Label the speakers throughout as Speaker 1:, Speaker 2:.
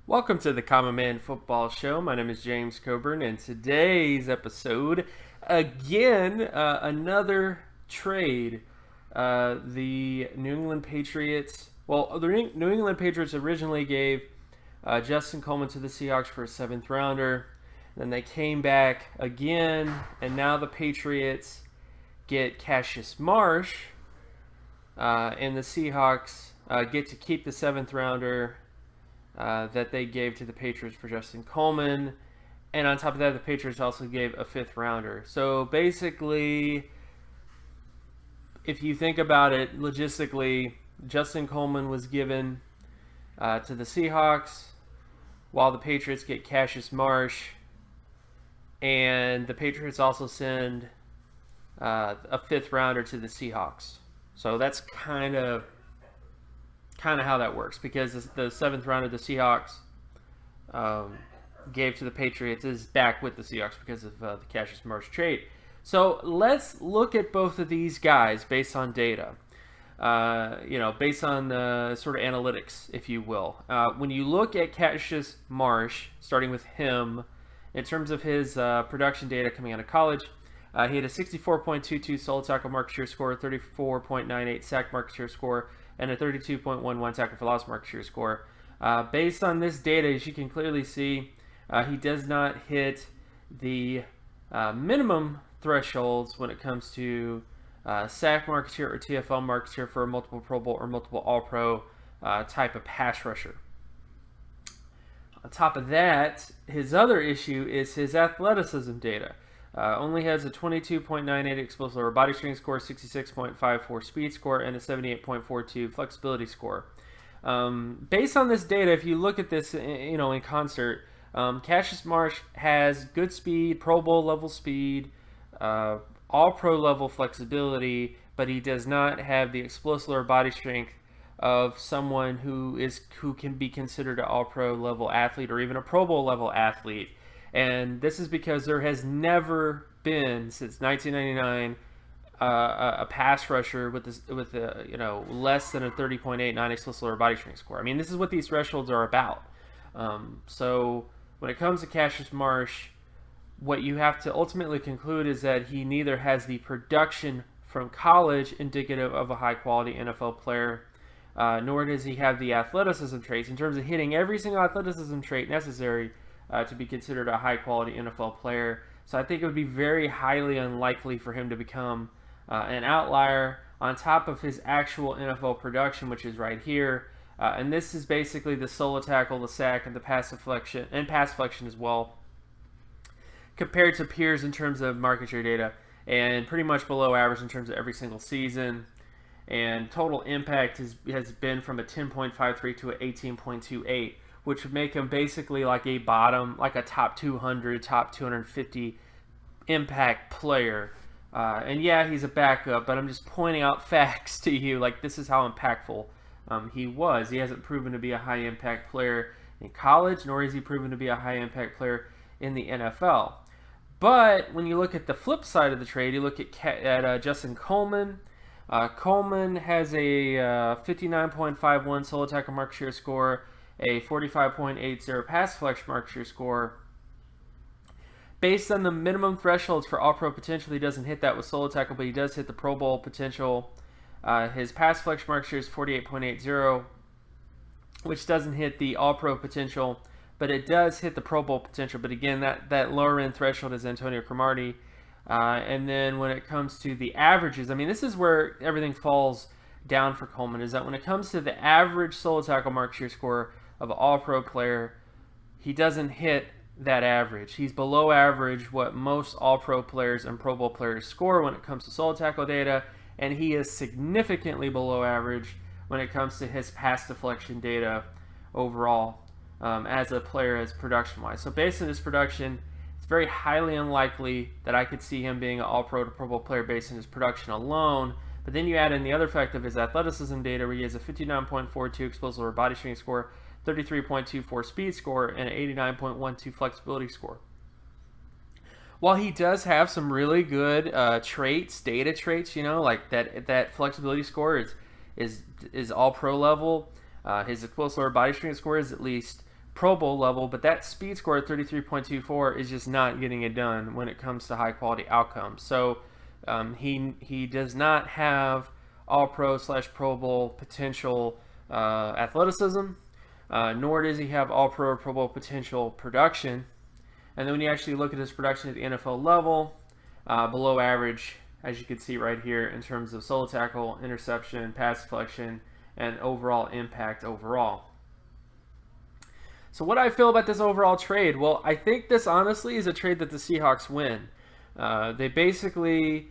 Speaker 1: Welcome to the Common Man Football Show. My name is James Coburn, and today's episode, again, another trade. The New England Patriots, the New England Patriots originally gave Justin Coleman to the Seahawks for a seventh rounder. Then they came back again, and now the Patriots get Cassius Marsh, and the Seahawks get to keep the seventh rounder that they gave to the Patriots for Justin Coleman. And on top of that, the Patriots also gave a fifth rounder. So basically, if you think about it logistically, Justin Coleman was given to the Seahawks, while the Patriots get Cassius Marsh. And the Patriots also send a fifth rounder to the Seahawks. So that's kind of how that works, because the seventh rounder the Seahawks gave to the Patriots is back with the Seahawks because of the Cassius Marsh trade. So let's look at both of these guys based on data, based on the sort of analytics, if you will. When you look at Cassius Marsh, starting with him, in terms of his production data coming out of college, he had a 64.22 solo tackle market share score, 34.98 sack market share score, and a 32.11 tackle for loss market share score. Based on this data, as you can clearly see, he does not hit the minimum thresholds when it comes to sack market share or TFL market share for a multiple Pro Bowl or multiple All-Pro type of pass rusher. On top of that, his other issue is his athleticism data. Only has a 22.98 explosive lower body strength score, 66.54 speed score, and a 78.42 flexibility score. Based on this data, if you look at this, in concert, Cassius Marsh has good speed, Pro Bowl level speed, All Pro level flexibility, but he does not have the explosive lower body strength of someone who can be considered an All Pro level athlete or even a Pro Bowl level athlete. And this is because there has never been, since 1999, a pass rusher with less than a 30.8 non-explosive lower body strength score. I mean, this is what these thresholds are about. So when it comes to Cassius Marsh, what you have to ultimately conclude is that he neither has the production from college indicative of a high-quality NFL player, nor does he have the athleticism traits in terms of hitting every single athleticism trait necessary to be considered a high-quality NFL player. So I think it would be very highly unlikely for him to become an outlier on top of his actual NFL production, which is right here. And this is basically the solo tackle, the sack, and the pass deflection, and pass deflection as well, compared to peers in terms of market share data, and pretty much below average in terms of every single season. And total impact has been from a 10.53 to an 18.28. which would make him basically like a top 200, top 250 impact player. And yeah, he's a backup, but I'm just pointing out facts to you. Like, this is how impactful he was. He hasn't proven to be a high impact player in college, nor has he proven to be a high impact player in the NFL. But when you look at the flip side of the trade, you look at Justin Coleman. Coleman has a 59.51 solo tackle market share score, a 45.80 pass deflection market share score. Based on the minimum thresholds for All-Pro potential, he doesn't hit that with solo tackle, but he does hit the Pro Bowl potential. His pass deflection market share is 48.80, which doesn't hit the All-Pro potential, but it does hit the Pro Bowl potential. But again, that lower-end threshold is Antonio Cromartie. And then when it comes to the averages, I mean, this is where everything falls down for Coleman, is that when it comes to the average solo tackle market share score of an All-Pro player, he doesn't hit that average. He's below average what most All-Pro players and Pro Bowl players score when it comes to solo tackle data, and he is significantly below average when it comes to his pass deflection data overall as a player, as production-wise. So based on his production, it's very highly unlikely that I could see him being an All-Pro to Pro Bowl player based on his production alone. But then you add in the other fact of his athleticism data, where he has a 59.42 explosive lower body strength score, 33.24 speed score, and an 89.12 flexibility score. While he does have some really good data traits, like that flexibility score is all pro level. His explosive lower body strength score is at least Pro Bowl level, but that speed score at 33.24 is just not getting it done when it comes to high quality outcomes. So he does not have All Pro / Pro Bowl potential athleticism, nor does he have All Pro or Pro Bowl potential production. And then when you actually look at his production at the NFL level, below average, as you can see right here, in terms of solo tackle, interception, pass deflection, and overall impact overall. So what do I feel about this overall trade? Well, I think this honestly is a trade that the Seahawks win. They basically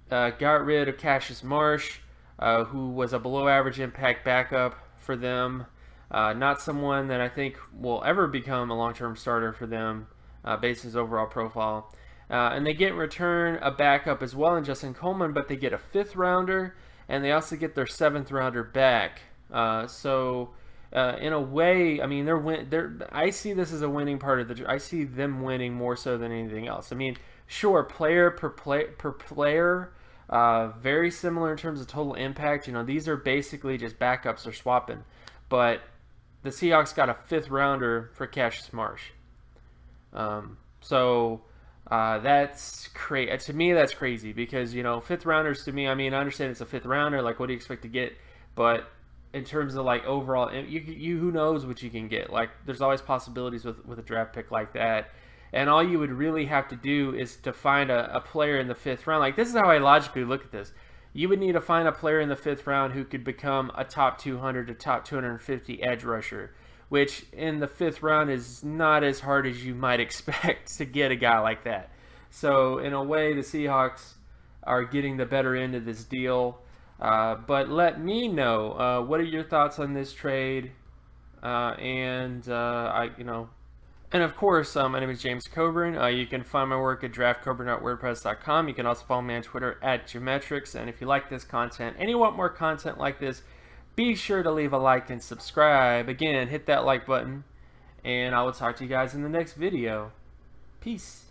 Speaker 1: got rid of Cassius Marsh, who was a below average impact backup for them. Not someone that I think will ever become a long-term starter for them based on his overall profile. And they get in return a backup as well in Justin Coleman, but they get a 5th rounder, and they also get their 7th rounder back. In a way, I mean, I see this as a winning part of I see them winning more so than anything else. I mean, sure, player per player, very similar in terms of total impact. You know, these are basically just backups or swapping. But the Seahawks got a 5th rounder for Cassius Marsh. That's crazy. To me, that's crazy because, you know, 5th rounders to me, I mean, I understand it's a 5th rounder. Like, what do you expect to get? But in terms of like overall, you who knows what you can get. Like, there's always possibilities with a draft pick like that, and all you would really have to do is to find a player in the 5th round. Like, this is how I logically look at this. You would need to find a player in the 5th round who could become a top 200 to top 250 edge rusher, which in the 5th round is not as hard as you might expect to get a guy like that. So in a way, the Seahawks are getting the better end of this deal. But let me know, what are your thoughts on this trade? And of course, my name is James Coburn. You can find my work at draftcoburn.wordpress.com. You can also follow me on Twitter at Geometrics. And if you like this content and you want more content like this, be sure to leave a like and subscribe. Again, hit that like button, and I will talk to you guys in the next video. Peace.